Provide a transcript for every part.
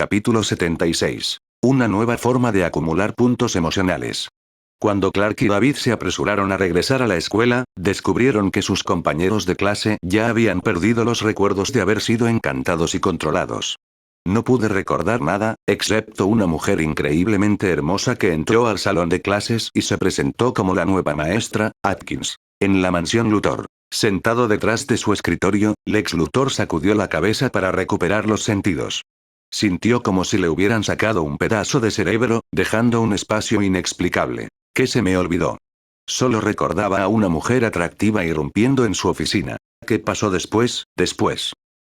Capítulo 76. Una nueva forma de acumular puntos emocionales. Cuando Clark y David se apresuraron a regresar a la escuela, descubrieron que sus compañeros de clase ya habían perdido los recuerdos de haber sido encantados y controlados. No pude recordar nada, excepto una mujer increíblemente hermosa que entró al salón de clases y se presentó como la nueva maestra, Atkins. En la mansión Luthor. Sentado detrás de su escritorio, Lex Luthor sacudió la cabeza para recuperar los sentidos. Sintió como si le hubieran sacado un pedazo de cerebro, dejando un espacio inexplicable. ¿Qué se me olvidó? Solo recordaba a una mujer atractiva irrumpiendo en su oficina. ¿Qué pasó después?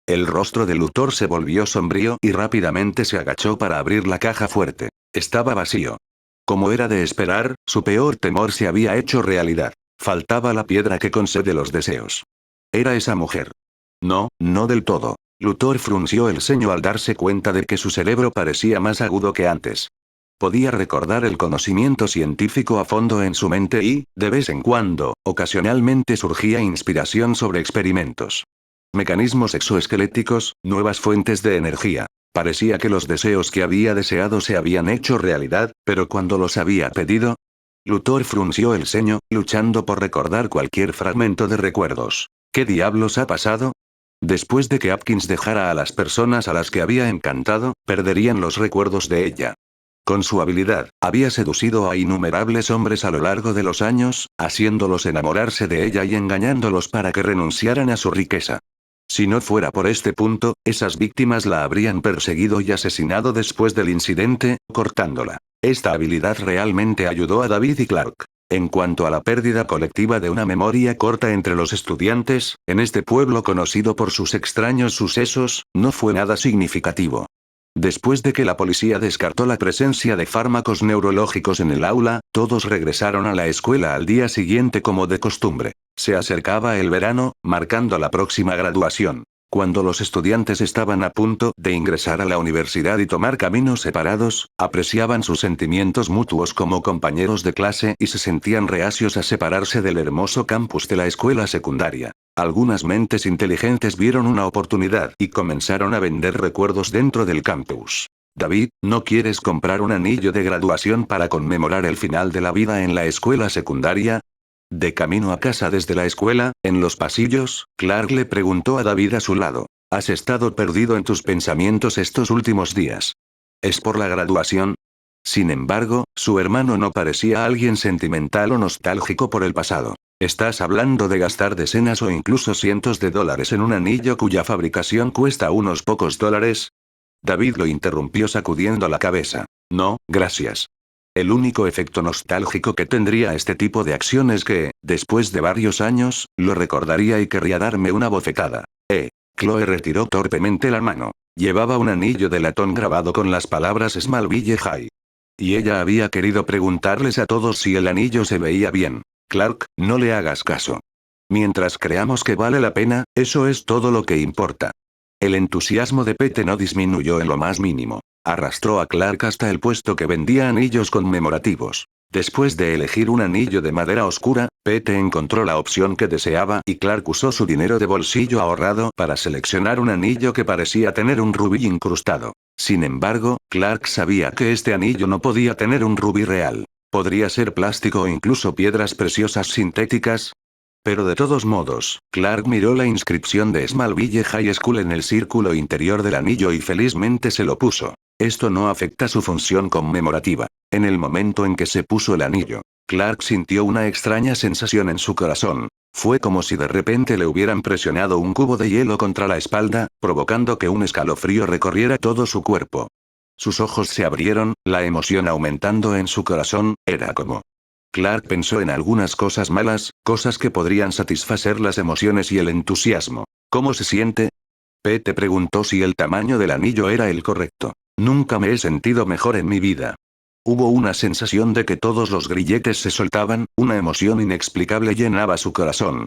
El rostro de Luthor se volvió sombrío y rápidamente se agachó para abrir la caja fuerte. Estaba vacío. Como era de esperar, su peor temor se había hecho realidad. Faltaba la piedra que concede los deseos. Era esa mujer. No, no del todo. Luthor frunció el ceño al darse cuenta de que su cerebro parecía más agudo que antes. Podía recordar el conocimiento científico a fondo en su mente y, de vez en cuando, ocasionalmente surgía inspiración sobre experimentos. Mecanismos exoesqueléticos, nuevas fuentes de energía. Parecía que los deseos que había deseado se habían hecho realidad, pero cuando los había pedido, Luthor frunció el ceño, luchando por recordar cualquier fragmento de recuerdos. ¿Qué diablos ha pasado? Después de que Atkins dejara a las personas a las que había encantado, perderían los recuerdos de ella. Con su habilidad, había seducido a innumerables hombres a lo largo de los años, haciéndolos enamorarse de ella y engañándolos para que renunciaran a su riqueza. Si no fuera por este punto, esas víctimas la habrían perseguido y asesinado después del incidente, cortándola. Esta habilidad realmente ayudó a David y Clark. En cuanto a la pérdida colectiva de una memoria corta entre los estudiantes, en este pueblo conocido por sus extraños sucesos, no fue nada significativo. Después de que la policía descartó la presencia de fármacos neurológicos en el aula, todos regresaron a la escuela al día siguiente como de costumbre. Se acercaba el verano, marcando la próxima graduación. Cuando los estudiantes estaban a punto de ingresar a la universidad y tomar caminos separados, apreciaban sus sentimientos mutuos como compañeros de clase y se sentían reacios a separarse del hermoso campus de la escuela secundaria. Algunas mentes inteligentes vieron una oportunidad y comenzaron a vender recuerdos dentro del campus. David, ¿no quieres comprar un anillo de graduación para conmemorar el final de la vida en la escuela secundaria? De camino a casa desde la escuela, en los pasillos, Clark le preguntó a David a su lado. ¿Has estado perdido en tus pensamientos estos últimos días? ¿Es por la graduación? Sin embargo, su hermano no parecía alguien sentimental o nostálgico por el pasado. ¿Estás hablando de gastar decenas o incluso cientos de dólares en un anillo cuya fabricación cuesta unos pocos dólares? David lo interrumpió sacudiendo la cabeza. No, gracias. El único efecto nostálgico que tendría este tipo de acción es que, después de varios años, lo recordaría y querría darme una bofetada. Chloe retiró torpemente la mano. Llevaba un anillo de latón grabado con las palabras Smallville High. Y ella había querido preguntarles a todos si el anillo se veía bien. Clark, no le hagas caso. Mientras creamos que vale la pena, eso es todo lo que importa. El entusiasmo de Pete no disminuyó en lo más mínimo. Arrastró a Clark hasta el puesto que vendía anillos conmemorativos. Después de elegir un anillo de madera oscura, Pete encontró la opción que deseaba y Clark usó su dinero de bolsillo ahorrado para seleccionar un anillo que parecía tener un rubí incrustado. Sin embargo, Clark sabía que este anillo no podía tener un rubí real. Podría ser plástico o incluso piedras preciosas sintéticas. Pero de todos modos, Clark miró la inscripción de Smallville High School en el círculo interior del anillo y felizmente se lo puso. Esto no afecta su función conmemorativa. En el momento en que se puso el anillo, Clark sintió una extraña sensación en su corazón. Fue como si de repente le hubieran presionado un cubo de hielo contra la espalda, provocando que un escalofrío recorriera todo su cuerpo. Sus ojos se abrieron, la emoción aumentando en su corazón, era como... Clark pensó en algunas cosas malas, cosas que podrían satisfacer las emociones y el entusiasmo. ¿Cómo se siente? Pete preguntó si el tamaño del anillo era el correcto. Nunca me he sentido mejor en mi vida. Hubo una sensación de que todos los grilletes se soltaban, una emoción inexplicable llenaba su corazón.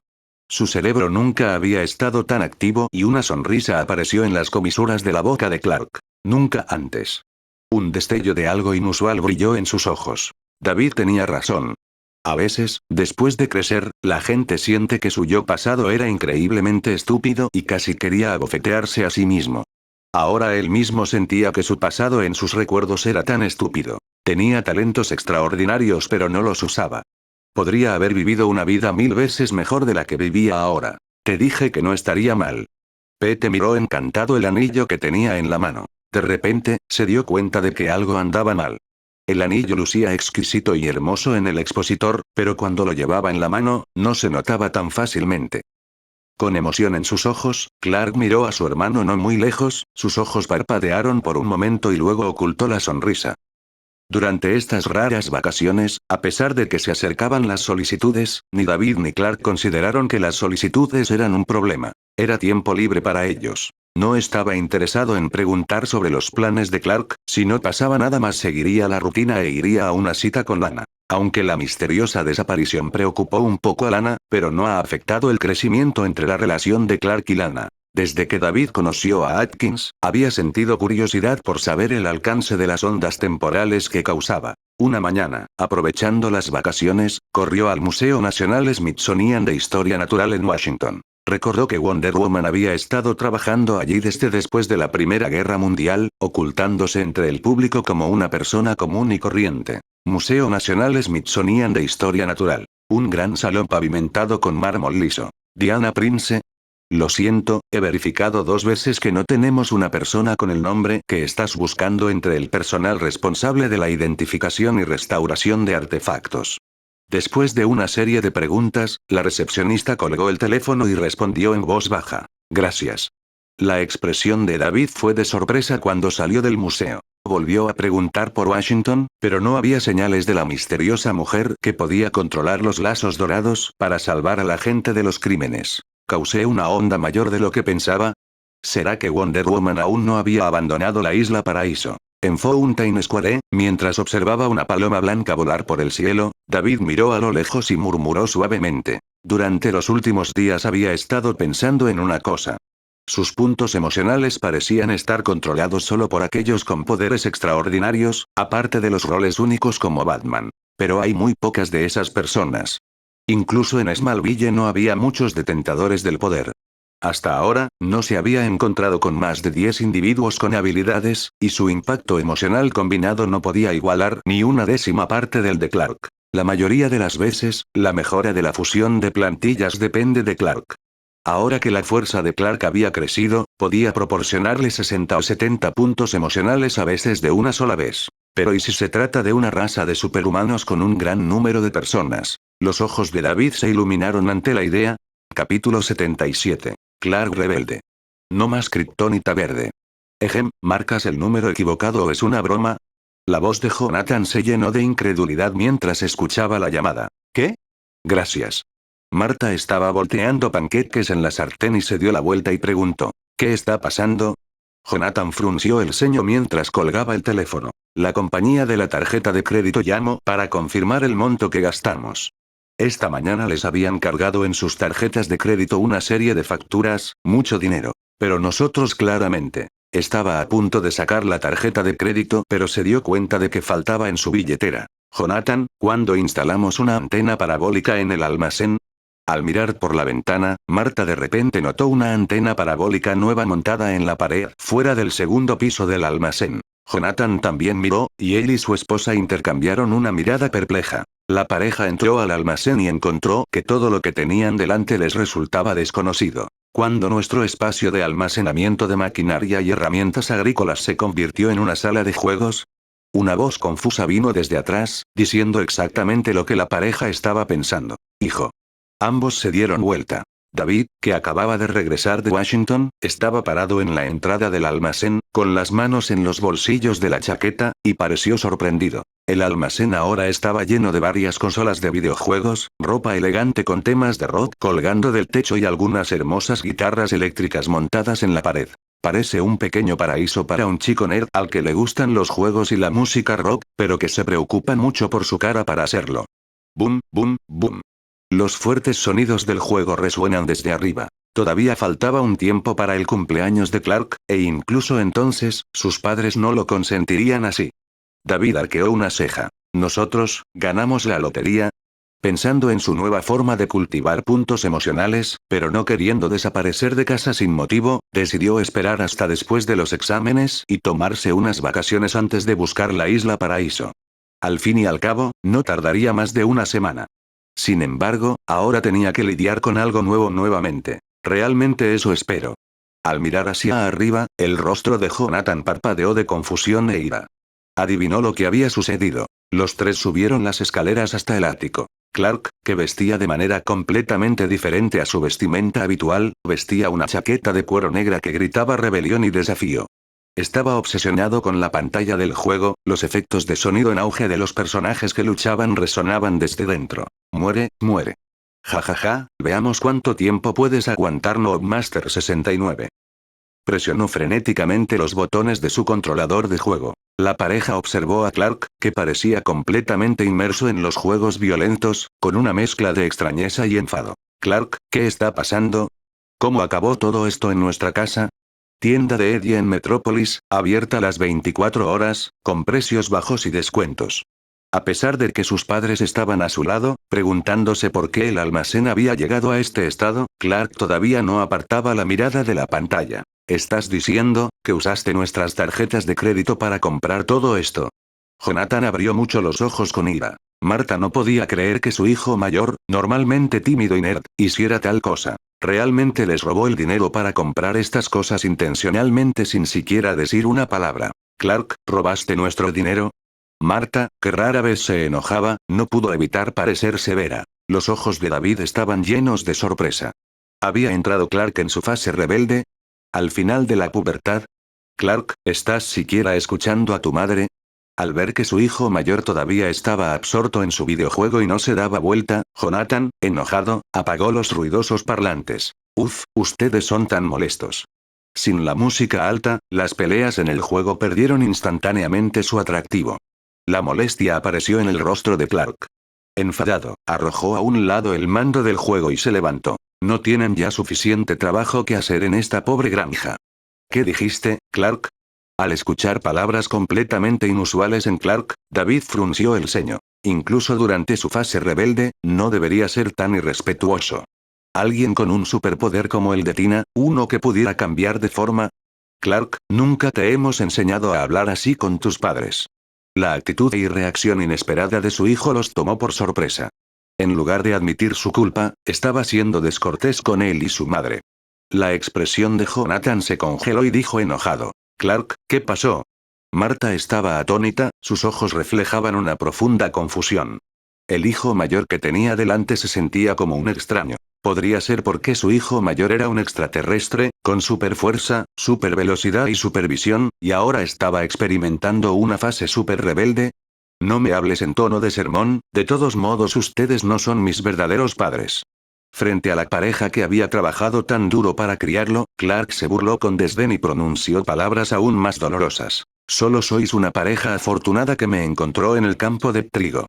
Su cerebro nunca había estado tan activo y una sonrisa apareció en las comisuras de la boca de Clark. Nunca antes. Un destello de algo inusual brilló en sus ojos. David tenía razón. A veces, después de crecer, la gente siente que su yo pasado era increíblemente estúpido y casi quería abofetearse a sí mismo. Ahora él mismo sentía que su pasado en sus recuerdos era tan estúpido. Tenía talentos extraordinarios pero no los usaba. Podría haber vivido una vida 1000 veces mejor de la que vivía ahora. Te dije que no estaría mal. Pete miró encantado el anillo que tenía en la mano. De repente, se dio cuenta de que algo andaba mal. El anillo lucía exquisito y hermoso en el expositor, pero cuando lo llevaba en la mano, no se notaba tan fácilmente. Con emoción en sus ojos, Clark miró a su hermano no muy lejos, sus ojos parpadearon por un momento y luego ocultó la sonrisa. Durante estas raras vacaciones, a pesar de que se acercaban las solicitudes, ni David ni Clark consideraron que las solicitudes eran un problema. Era tiempo libre para ellos. No estaba interesado en preguntar sobre los planes de Clark, si no pasaba nada más seguiría la rutina e iría a una cita con Lana. Aunque la misteriosa desaparición preocupó un poco a Lana, pero no ha afectado el crecimiento entre la relación de Clark y Lana. Desde que David conoció a Atkins, había sentido curiosidad por saber el alcance de las ondas temporales que causaba. Una mañana, aprovechando las vacaciones, corrió al Museo Nacional Smithsonian de Historia Natural en Washington. Recordó que Wonder Woman había estado trabajando allí desde después de la Primera Guerra Mundial, ocultándose entre el público como una persona común y corriente. Museo Nacional Smithsonian de Historia Natural. Un gran salón pavimentado con mármol liso. Diana Prince. Lo siento, he verificado 2 veces que no tenemos una persona con el nombre que estás buscando entre el personal responsable de la identificación y restauración de artefactos. Después de una serie de preguntas, la recepcionista colgó el teléfono y respondió en voz baja. Gracias. La expresión de David fue de sorpresa cuando salió del museo. Volvió a preguntar por Washington, pero no había señales de la misteriosa mujer que podía controlar los lazos dorados para salvar a la gente de los crímenes. ¿Causé una onda mayor de lo que pensaba? ¿Será que Wonder Woman aún no había abandonado la isla Paraíso? En Fountain Square, mientras observaba una paloma blanca volar por el cielo, David miró a lo lejos y murmuró suavemente. Durante los últimos días había estado pensando en una cosa. Sus puntos emocionales parecían estar controlados solo por aquellos con poderes extraordinarios, aparte de los roles únicos como Batman. Pero hay muy pocas de esas personas. Incluso en Smallville no había muchos detentadores del poder. Hasta ahora, no se había encontrado con más de 10 individuos con habilidades, y su impacto emocional combinado no podía igualar ni una décima parte del de Clark. La mayoría de las veces, la mejora de la fusión de plantillas depende de Clark. Ahora que la fuerza de Clark había crecido, podía proporcionarle 60 o 70 puntos emocionales a veces de una sola vez. Pero ¿y si se trata de una raza de superhumanos con un gran número de personas? Los ojos de David se iluminaron ante la idea. Capítulo 77. Clark rebelde. No más kriptonita verde. ¿Marcas el número equivocado o es una broma? La voz de Jonathan se llenó de incredulidad mientras escuchaba la llamada. ¿Qué? Gracias. Marta estaba volteando panqueques en la sartén y se dio la vuelta y preguntó. ¿Qué está pasando? Jonathan frunció el ceño mientras colgaba el teléfono. La compañía de la tarjeta de crédito llamó para confirmar el monto que gastamos. Esta mañana les habían cargado en sus tarjetas de crédito una serie de facturas, mucho dinero. Pero nosotros claramente. Estaba a punto de sacar la tarjeta de crédito, pero se dio cuenta de que faltaba en su billetera. Jonathan, ¿cuándo instalamos una antena parabólica en el almacén? Al mirar por la ventana, Marta de repente notó una antena parabólica nueva montada en la pared, fuera del segundo piso del almacén. Jonathan también miró, y él y su esposa intercambiaron una mirada perpleja. La pareja entró al almacén y encontró que todo lo que tenían delante les resultaba desconocido. Cuando nuestro espacio de almacenamiento de maquinaria y herramientas agrícolas se convirtió en una sala de juegos. Una voz confusa vino desde atrás, diciendo exactamente lo que la pareja estaba pensando. Hijo. Ambos se dieron vuelta. David, que acababa de regresar de Washington, estaba parado en la entrada del almacén, con las manos en los bolsillos de la chaqueta, y pareció sorprendido. El almacén ahora estaba lleno de varias consolas de videojuegos, ropa elegante con temas de rock colgando del techo y algunas hermosas guitarras eléctricas montadas en la pared. Parece un pequeño paraíso para un chico nerd al que le gustan los juegos y la música rock, pero que se preocupa mucho por su cara para hacerlo. Boom, boom, boom. Los fuertes sonidos del juego resuenan desde arriba. Todavía faltaba un tiempo para el cumpleaños de Clark, e incluso entonces, sus padres no lo consentirían así. David arqueó una ceja. ¿Nosotros, ganamos la lotería? Pensando en su nueva forma de cultivar puntos emocionales, pero no queriendo desaparecer de casa sin motivo, decidió esperar hasta después de los exámenes y tomarse unas vacaciones antes de buscar la isla Paraíso. Al fin y al cabo, no tardaría más de una semana. Sin embargo, ahora tenía que lidiar con algo nuevo nuevamente. Realmente eso espero. Al mirar hacia arriba, el rostro de Jonathan parpadeó de confusión e ira. Adivinó lo que había sucedido. Los tres subieron las escaleras hasta el ático. Clark, que vestía de manera completamente diferente a su vestimenta habitual, vestía una chaqueta de cuero negra que gritaba rebelión y desafío. Estaba obsesionado con la pantalla del juego, los efectos de sonido en auge de los personajes que luchaban resonaban desde dentro. Muere, muere. Ja ja ja, veamos cuánto tiempo puedes aguantar Noobmaster 69. Presionó frenéticamente los botones de su controlador de juego. La pareja observó a Clark, que parecía completamente inmerso en los juegos violentos, con una mezcla de extrañeza y enfado. Clark, ¿qué está pasando? ¿Cómo acabó todo esto en nuestra casa? Tienda de Eddie en Metrópolis, abierta las 24 horas, con precios bajos y descuentos. A pesar de que sus padres estaban a su lado, preguntándose por qué el almacén había llegado a este estado, Clark todavía no apartaba la mirada de la pantalla. ¿Estás diciendo que usaste nuestras tarjetas de crédito para comprar todo esto? Jonathan abrió mucho los ojos con ira. Marta no podía creer que su hijo mayor, normalmente tímido y nerd, hiciera tal cosa. Realmente les robó el dinero para comprar estas cosas intencionalmente sin siquiera decir una palabra. Clark, ¿robaste nuestro dinero? Marta, que rara vez se enojaba, no pudo evitar parecer severa. Los ojos de David estaban llenos de sorpresa. ¿Había entrado Clark en su fase rebelde? ¿Al final de la pubertad? Clark, ¿estás siquiera escuchando a tu madre? Al ver que su hijo mayor todavía estaba absorto en su videojuego y no se daba vuelta, Jonathan, enojado, apagó los ruidosos parlantes. Uf, ustedes son tan molestos. Sin la música alta, las peleas en el juego perdieron instantáneamente su atractivo. La molestia apareció en el rostro de Clark. Enfadado, arrojó a un lado el mando del juego y se levantó. No tienen ya suficiente trabajo que hacer en esta pobre granja. ¿Qué dijiste, Clark? Al escuchar palabras completamente inusuales en Clark, David frunció el ceño. Incluso durante su fase rebelde, no debería ser tan irrespetuoso. ¿Alguien con un superpoder como el de Tina, uno que pudiera cambiar de forma? Clark, nunca te hemos enseñado a hablar así con tus padres. La actitud y reacción inesperada de su hijo los tomó por sorpresa. En lugar de admitir su culpa, estaba siendo descortés con él y su madre. La expresión de Jonathan se congeló y dijo enojado. Clark, ¿qué pasó? Marta estaba atónita, sus ojos reflejaban una profunda confusión. El hijo mayor que tenía delante se sentía como un extraño. Podría ser porque su hijo mayor era un extraterrestre, con superfuerza, supervelocidad y supervisión, y ahora estaba experimentando una fase super rebelde. No me hables en tono de sermón, de todos modos ustedes no son mis verdaderos padres. Frente a la pareja que había trabajado tan duro para criarlo, Clark se burló con desdén y pronunció palabras aún más dolorosas. Solo sois una pareja afortunada que me encontró en el campo de trigo.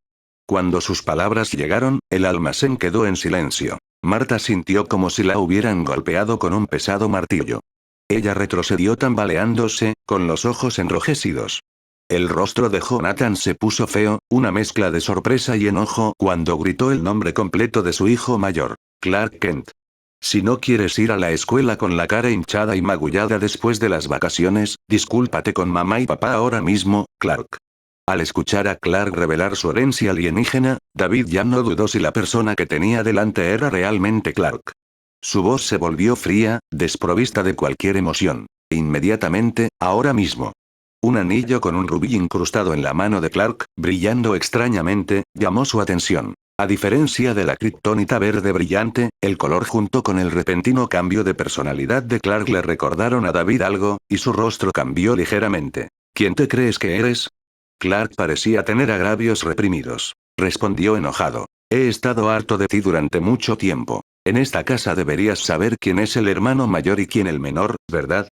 Cuando sus palabras llegaron, el almacén quedó en silencio. Marta sintió como si la hubieran golpeado con un pesado martillo. Ella retrocedió tambaleándose, con los ojos enrojecidos. El rostro de Jonathan se puso feo, una mezcla de sorpresa y enojo cuando gritó el nombre completo de su hijo mayor. Clark Kent. Si no quieres ir a la escuela con la cara hinchada y magullada después de las vacaciones, discúlpate con mamá y papá ahora mismo, Clark. Al escuchar a Clark revelar su herencia alienígena, David ya no dudó si la persona que tenía delante era realmente Clark. Su voz se volvió fría, desprovista de cualquier emoción. Inmediatamente, ahora mismo. Un anillo con un rubí incrustado en la mano de Clark, brillando extrañamente, llamó su atención. A diferencia de la kriptonita verde brillante, el color junto con el repentino cambio de personalidad de Clark le recordaron a David algo, y su rostro cambió ligeramente. ¿Quién te crees que eres? Clark parecía tener agravios reprimidos. Respondió enojado. He estado harto de ti durante mucho tiempo. En esta casa deberías saber quién es el hermano mayor y quién el menor, ¿verdad?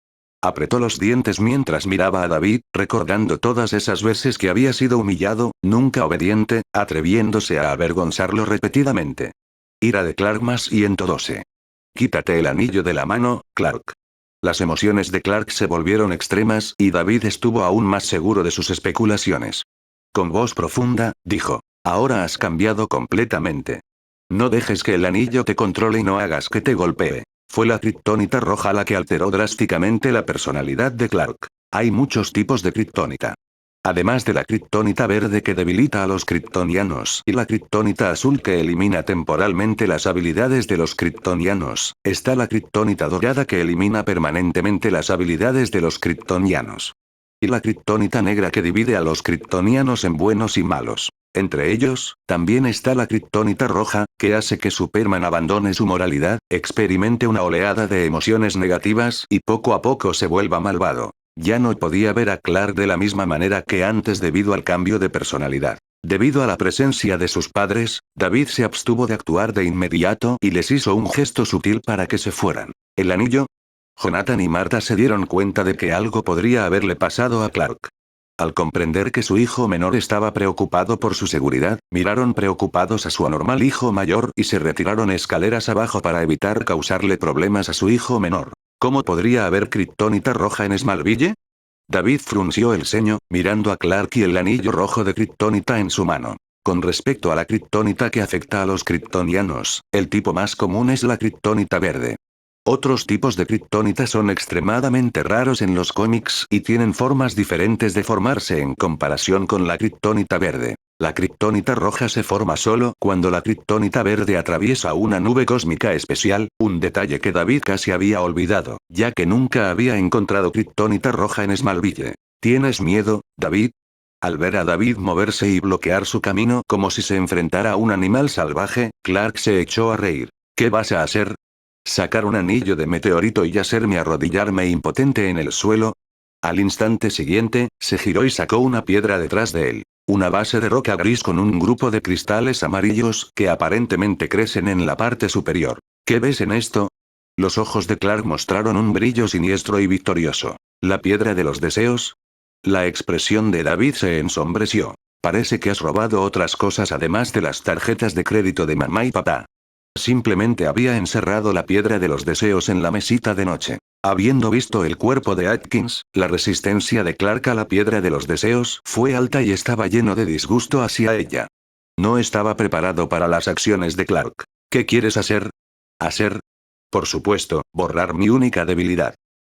Apretó los dientes mientras miraba a David, recordando todas esas veces que había sido humillado, nunca obediente, atreviéndose a avergonzarlo repetidamente. Ira de Clark más y entodose. Quítate el anillo de la mano, Clark. Las emociones de Clark se volvieron extremas y David estuvo aún más seguro de sus especulaciones. Con voz profunda, dijo. Ahora has cambiado completamente. No dejes que el anillo te controle y no hagas que te golpee. Fue la kriptonita roja la que alteró drásticamente la personalidad de Clark. Hay muchos tipos de kriptonita. Además de la kriptonita verde que debilita a los kriptonianos y la kriptonita azul que elimina temporalmente las habilidades de los kriptonianos, está la kriptonita dorada que elimina permanentemente las habilidades de los kriptonianos. Y la kriptonita negra que divide a los kriptonianos en buenos y malos. Entre ellos, también está la kriptonita roja, que hace que Superman abandone su moralidad, experimente una oleada de emociones negativas y poco a poco se vuelva malvado. Ya no podía ver a Clark de la misma manera que antes debido al cambio de personalidad. Debido a la presencia de sus padres, David se abstuvo de actuar de inmediato y les hizo un gesto sutil para que se fueran. ¿El anillo? Jonathan y Marta se dieron cuenta de que algo podría haberle pasado a Clark. Al comprender que su hijo menor estaba preocupado por su seguridad, miraron preocupados a su anormal hijo mayor y se retiraron escaleras abajo para evitar causarle problemas a su hijo menor. ¿Cómo podría haber kriptonita roja en Smallville? David frunció el ceño, mirando a Clark y el anillo rojo de kriptonita en su mano. Con respecto a la kriptonita que afecta a los kriptonianos, el tipo más común es la kriptonita verde. Otros tipos de kriptonita son extremadamente raros en los cómics y tienen formas diferentes de formarse en comparación con la kriptonita verde. La kriptonita roja se forma solo cuando la kriptonita verde atraviesa una nube cósmica especial, un detalle que David casi había olvidado, ya que nunca había encontrado kriptonita roja en Smallville. ¿Tienes miedo, David? Al ver a David moverse y bloquear su camino como si se enfrentara a un animal salvaje, Clark se echó a reír. ¿Qué vas a hacer? ¿Sacar un anillo de meteorito y hacerme arrodillarme impotente en el suelo? Al instante siguiente, se giró y sacó una piedra detrás de él. Una base de roca gris con un grupo de cristales amarillos que aparentemente crecen en la parte superior. ¿Qué ves en esto? Los ojos de Clark mostraron un brillo siniestro y victorioso. ¿La piedra de los deseos? La expresión de David se ensombreció. Parece que has robado otras cosas además de las tarjetas de crédito de mamá y papá. Simplemente había encerrado la piedra de los deseos en la mesita de noche. Habiendo visto el cuerpo de Atkins, la resistencia de Clark a la piedra de los deseos fue alta y estaba lleno de disgusto hacia ella. No estaba preparado para las acciones de Clark. ¿Qué quieres hacer? ¿Hacer? Por supuesto, borrar mi única debilidad.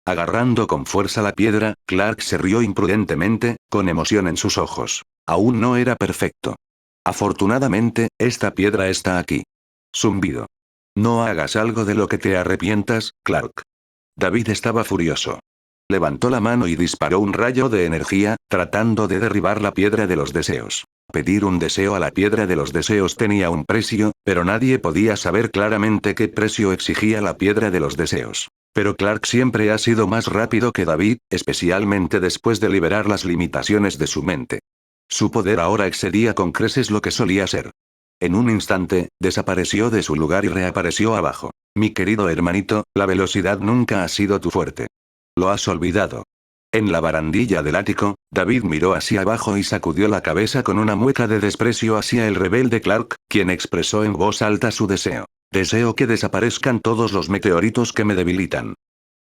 Agarrando con fuerza la piedra, Clark se rió imprudentemente, con emoción en sus ojos. Aún no era perfecto. Afortunadamente, esta piedra está aquí. Zumbido. No hagas algo de lo que te arrepientas, Clark. David estaba furioso. Levantó la mano y disparó un rayo de energía, tratando de derribar la piedra de los deseos. Pedir un deseo a la piedra de los deseos tenía un precio, pero nadie podía saber claramente qué precio exigía la piedra de los deseos. Pero Clark siempre ha sido más rápido que David, especialmente después de liberar las limitaciones de su mente. Su poder ahora excedía con creces lo que solía ser. En un instante, desapareció de su lugar y reapareció abajo. Mi querido hermanito, la velocidad nunca ha sido tu fuerte. Lo has olvidado. En la barandilla del ático, David miró hacia abajo y sacudió la cabeza con una mueca de desprecio hacia el rebelde Clark, quien expresó en voz alta su deseo. Deseo que desaparezcan todos los meteoritos que me debilitan.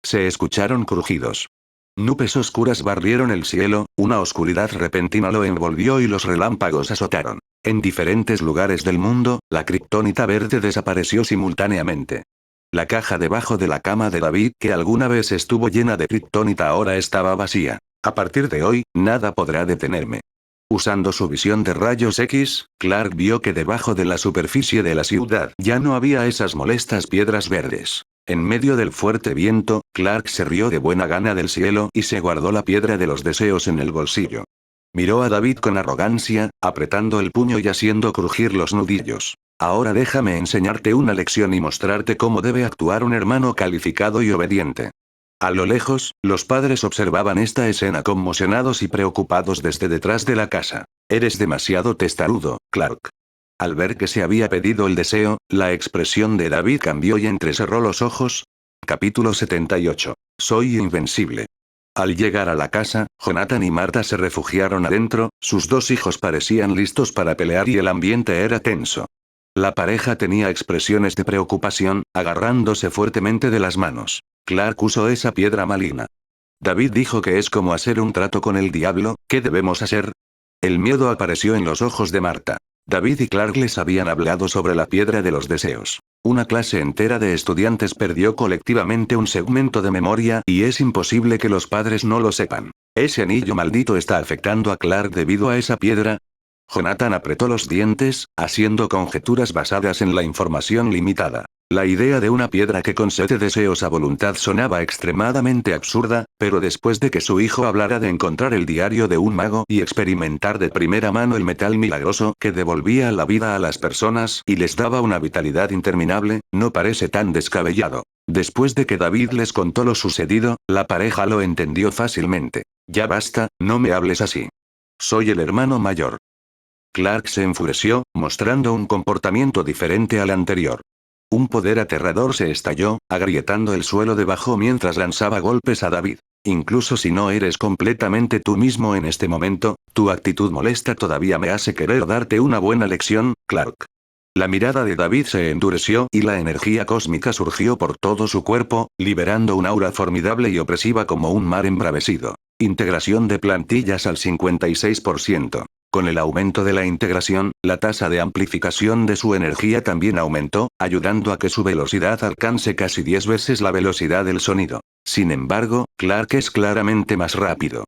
Se escucharon crujidos. Nubes oscuras barrieron el cielo, una oscuridad repentina lo envolvió y los relámpagos azotaron. En diferentes lugares del mundo, la kriptonita verde desapareció simultáneamente. La caja debajo de la cama de David, que alguna vez estuvo llena de kriptonita, ahora estaba vacía. A partir de hoy, nada podrá detenerme. Usando su visión de rayos X, Clark vio que debajo de la superficie de la ciudad ya no había esas molestas piedras verdes. En medio del fuerte viento, Clark se rió de buena gana del cielo y se guardó la piedra de los deseos en el bolsillo. Miró a David con arrogancia, apretando el puño y haciendo crujir los nudillos. Ahora déjame enseñarte una lección y mostrarte cómo debe actuar un hermano calificado y obediente. A lo lejos, los padres observaban esta escena conmocionados y preocupados desde detrás de la casa. Eres demasiado testarudo, Clark. Al ver que se había pedido el deseo, la expresión de David cambió y entrecerró los ojos. Capítulo 78. Soy invencible. Al llegar a la casa, Jonathan y Marta se refugiaron adentro, sus dos hijos parecían listos para pelear y el ambiente era tenso. La pareja tenía expresiones de preocupación, agarrándose fuertemente de las manos. Clark usó esa piedra maligna. David dijo que es como hacer un trato con el diablo. ¿Qué debemos hacer? El miedo apareció en los ojos de Marta. David y Clark les habían hablado sobre la piedra de los deseos. Una clase entera de estudiantes perdió colectivamente un segmento de memoria y es imposible que los padres no lo sepan. ¿Ese anillo maldito está afectando a Clark debido a esa piedra? Jonathan apretó los dientes, haciendo conjeturas basadas en la información limitada. La idea de una piedra que concede deseos a voluntad sonaba extremadamente absurda, pero después de que su hijo hablara de encontrar el diario de un mago y experimentar de primera mano el metal milagroso que devolvía la vida a las personas y les daba una vitalidad interminable, no parece tan descabellado. Después de que David les contó lo sucedido, la pareja lo entendió fácilmente. Ya basta, no me hables así. Soy el hermano mayor. Clark se enfureció, mostrando un comportamiento diferente al anterior. Un poder aterrador se estalló, agrietando el suelo debajo mientras lanzaba golpes a David. Incluso si no eres completamente tú mismo en este momento, tu actitud molesta todavía me hace querer darte una buena lección, Clark. La mirada de David se endureció y la energía cósmica surgió por todo su cuerpo, liberando un aura formidable y opresiva como un mar embravecido. Integración de plantillas al 56%. Con el aumento de la integración, la tasa de amplificación de su energía también aumentó, ayudando a que su velocidad alcance casi 10 veces la velocidad del sonido. Sin embargo, Clark es claramente más rápido.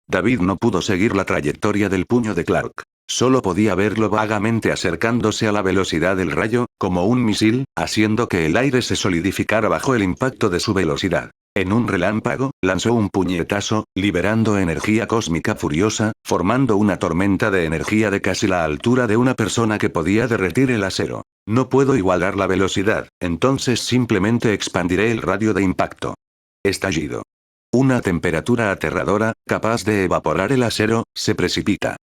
David no pudo seguir la trayectoria del puño de Clark. Solo podía verlo vagamente acercándose a la velocidad del rayo, como un misil, haciendo que el aire se solidificara bajo el impacto de su velocidad. En un relámpago, lanzó un puñetazo, liberando energía cósmica furiosa, formando una tormenta de energía de casi la altura de una persona que podía derretir el acero. No puedo igualar la velocidad, entonces simplemente expandiré el radio de impacto. Estallido. Una temperatura aterradora, capaz de evaporar el acero, se precipita.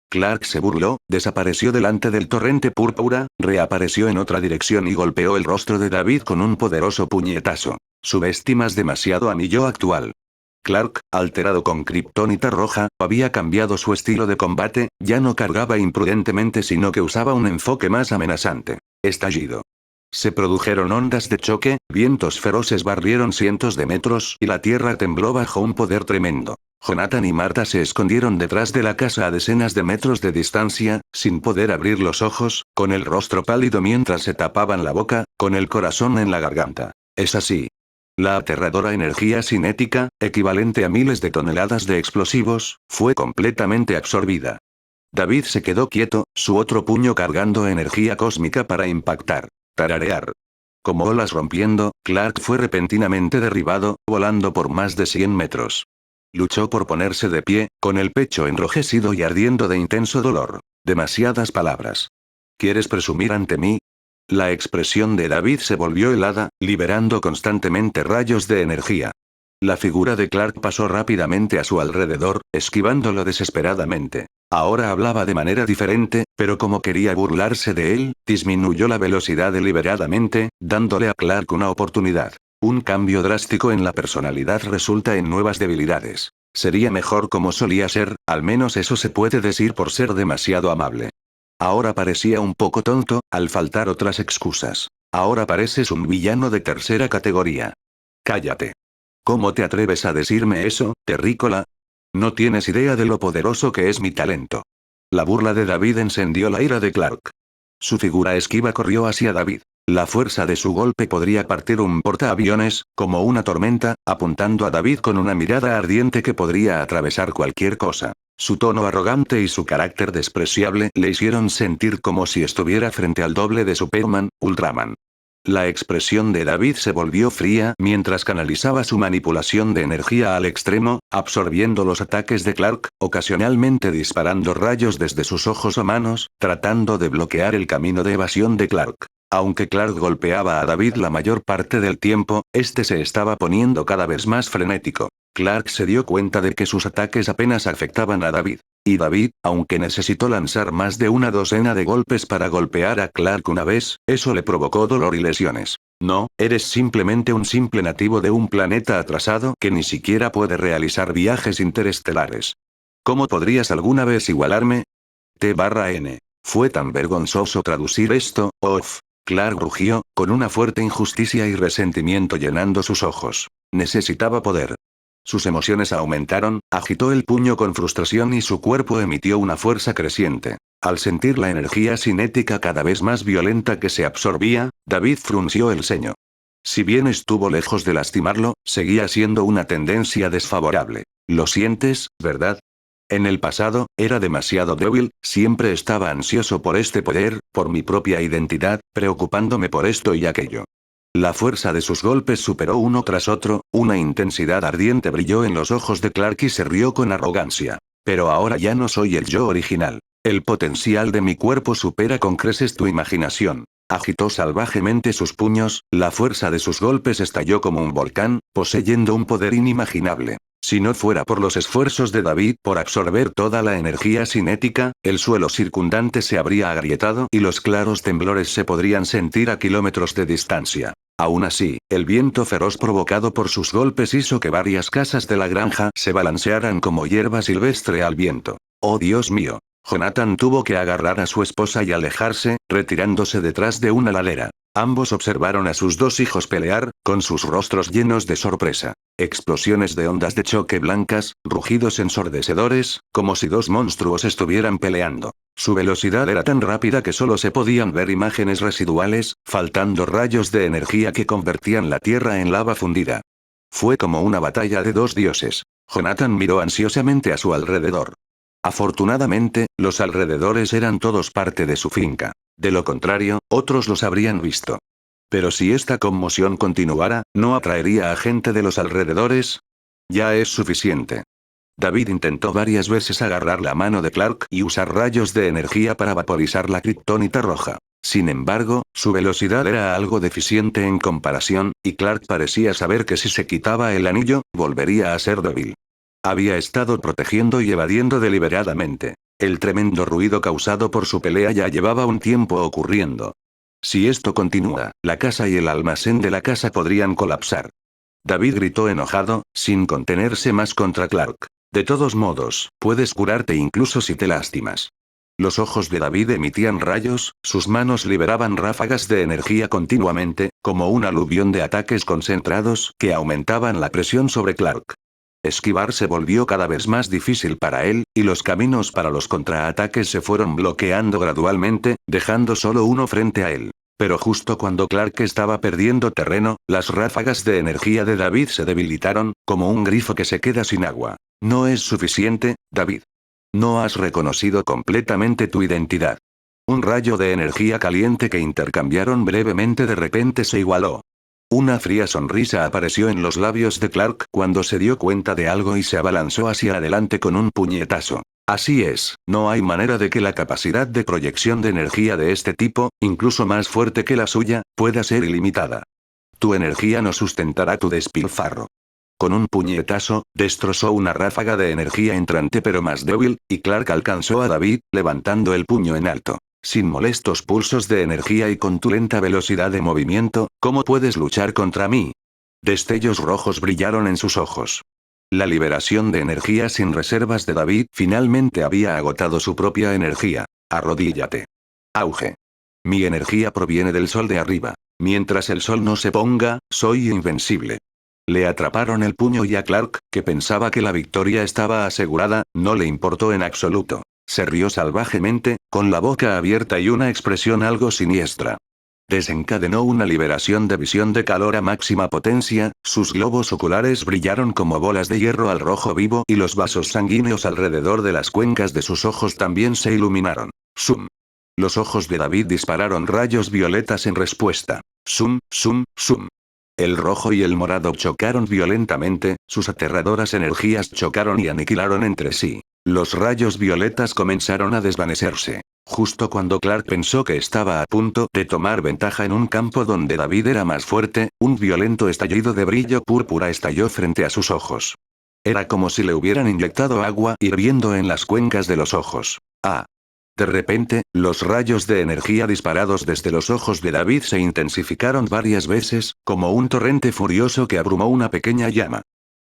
Clark se burló, desapareció delante del torrente púrpura, reapareció en otra dirección y golpeó el rostro de David con un poderoso puñetazo. Subestimas demasiado a mi yo actual. Clark, alterado con kriptonita roja, había cambiado su estilo de combate, ya no cargaba imprudentemente sino que usaba un enfoque más amenazante. Estallido. Se produjeron ondas de choque, vientos feroces barrieron cientos de metros y la tierra tembló bajo un poder tremendo. Jonathan y Marta se escondieron detrás de la casa a decenas de metros de distancia, sin poder abrir los ojos, con el rostro pálido mientras se tapaban la boca, con el corazón en la garganta. Es así. La aterradora energía cinética, equivalente a miles de toneladas de explosivos, fue completamente absorbida. David se quedó quieto, su otro puño cargando energía cósmica para impactar. Tararear. Como olas rompiendo, Clark fue repentinamente derribado, volando por más de 100 metros. Luchó por ponerse de pie, con el pecho enrojecido y ardiendo de intenso dolor. Demasiadas palabras. ¿Quieres presumir ante mí? La expresión de David se volvió helada, liberando constantemente rayos de energía. La figura de Clark pasó rápidamente a su alrededor, esquivándolo desesperadamente. Ahora hablaba de manera diferente, pero como quería burlarse de él, disminuyó la velocidad deliberadamente, dándole a Clark una oportunidad. Un cambio drástico en la personalidad resulta en nuevas debilidades. Sería mejor como solía ser, al menos eso se puede decir por ser demasiado amable. Ahora parecía un poco tonto, al faltar otras excusas. Ahora pareces un villano de tercera categoría. Cállate. ¿Cómo te atreves a decirme eso, terrícola? No tienes idea de lo poderoso que es mi talento. La burla de David encendió la ira de Clark. Su figura esquiva corrió hacia David. La fuerza de su golpe podría partir un portaaviones, como una tormenta, apuntando a David con una mirada ardiente que podría atravesar cualquier cosa. Su tono arrogante y su carácter despreciable le hicieron sentir como si estuviera frente al doble de Superman, Ultraman. La expresión de David se volvió fría mientras canalizaba su manipulación de energía al extremo, absorbiendo los ataques de Clark, ocasionalmente disparando rayos desde sus ojos o manos, tratando de bloquear el camino de evasión de Clark. Aunque Clark golpeaba a David la mayor parte del tiempo, este se estaba poniendo cada vez más frenético. Clark se dio cuenta de que sus ataques apenas afectaban a David. Y David, aunque necesitó lanzar más de una docena de golpes para golpear a Clark una vez, eso le provocó dolor y lesiones. No, eres simplemente un simple nativo de un planeta atrasado que ni siquiera puede realizar viajes interestelares. ¿Cómo podrías alguna vez igualarme? T/N. Fue tan vergonzoso traducir esto, Off. Clark rugió, con una fuerte injusticia y resentimiento llenando sus ojos. Necesitaba poder. Sus emociones aumentaron, agitó el puño con frustración y su cuerpo emitió una fuerza creciente. Al sentir la energía cinética cada vez más violenta que se absorbía, David frunció el ceño. Si bien estuvo lejos de lastimarlo, seguía siendo una tendencia desfavorable. Lo sientes, ¿verdad? En el pasado, era demasiado débil, siempre estaba ansioso por este poder, por mi propia identidad, preocupándome por esto y aquello. La fuerza de sus golpes superó uno tras otro, una intensidad ardiente brilló en los ojos de Clark y se rió con arrogancia. Pero ahora ya no soy el yo original. El potencial de mi cuerpo supera con creces tu imaginación. Agitó salvajemente sus puños, la fuerza de sus golpes estalló como un volcán, poseyendo un poder inimaginable. Si no fuera por los esfuerzos de David por absorber toda la energía cinética, el suelo circundante se habría agrietado y los claros temblores se podrían sentir a kilómetros de distancia. Aún así, el viento feroz provocado por sus golpes hizo que varias casas de la granja se balancearan como hierba silvestre al viento. ¡Oh Dios mío! Jonathan tuvo que agarrar a su esposa y alejarse, retirándose detrás de una ladera. Ambos observaron a sus dos hijos pelear, con sus rostros llenos de sorpresa. Explosiones de ondas de choque blancas, rugidos ensordecedores, como si dos monstruos estuvieran peleando. Su velocidad era tan rápida que solo se podían ver imágenes residuales, faltando rayos de energía que convertían la tierra en lava fundida. Fue como una batalla de dos dioses. Jonathan miró ansiosamente a su alrededor. Afortunadamente, los alrededores eran todos parte de su finca. De lo contrario, otros los habrían visto. Pero si esta conmoción continuara, ¿no atraería a gente de los alrededores? Ya es suficiente. David intentó varias veces agarrar la mano de Clark y usar rayos de energía para vaporizar la kriptonita roja. Sin embargo, su velocidad era algo deficiente en comparación, y Clark parecía saber que si se quitaba el anillo, volvería a ser débil. Había estado protegiendo y evadiendo deliberadamente. El tremendo ruido causado por su pelea ya llevaba un tiempo ocurriendo. Si esto continúa, la casa y el almacén de la casa podrían colapsar. David gritó enojado, sin contenerse más contra Clark. De todos modos, puedes curarte incluso si te lastimas. Los ojos de David emitían rayos, sus manos liberaban ráfagas de energía continuamente, como un aluvión de ataques concentrados que aumentaban la presión sobre Clark. Esquivar se volvió cada vez más difícil para él, y los caminos para los contraataques se fueron bloqueando gradualmente, dejando solo uno frente a él. Pero justo cuando Clark estaba perdiendo terreno, las ráfagas de energía de David se debilitaron, como un grifo que se queda sin agua. No es suficiente, David. No has reconocido completamente tu identidad. Un rayo de energía caliente que intercambiaron brevemente de repente se igualó. Una fría sonrisa apareció en los labios de Clark cuando se dio cuenta de algo y se abalanzó hacia adelante con un puñetazo. Así es, no hay manera de que la capacidad de proyección de energía de este tipo, incluso más fuerte que la suya, pueda ser ilimitada. Tu energía no sustentará tu despilfarro. Con un puñetazo, destrozó una ráfaga de energía entrante pero más débil, y Clark alcanzó a David, levantando el puño en alto. Sin molestos pulsos de energía y con tu lenta velocidad de movimiento, ¿cómo puedes luchar contra mí? Destellos rojos brillaron en sus ojos. La liberación de energía sin reservas de David finalmente había agotado su propia energía. Arrodíllate. Auge. Mi energía proviene del sol de arriba. Mientras el sol no se ponga, soy invencible. Le atraparon el puño y a Clark, que pensaba que la victoria estaba asegurada, no le importó en absoluto. Se rió salvajemente, con la boca abierta y una expresión algo siniestra. Desencadenó una liberación de visión de calor a máxima potencia, sus globos oculares brillaron como bolas de hierro al rojo vivo y los vasos sanguíneos alrededor de las cuencas de sus ojos también se iluminaron. ¡Zum! Los ojos de David dispararon rayos violetas en respuesta. ¡Zum, zum, zum! El rojo y el morado chocaron violentamente, sus aterradoras energías chocaron y aniquilaron entre sí. Los rayos violetas comenzaron a desvanecerse. Justo cuando Clark pensó que estaba a punto de tomar ventaja en un campo donde David era más fuerte, un violento estallido de brillo púrpura estalló frente a sus ojos. Era como si le hubieran inyectado agua hirviendo en las cuencas de los ojos. ¡Ah! De repente, los rayos de energía disparados desde los ojos de David se intensificaron varias veces, como un torrente furioso que abrumó una pequeña llama.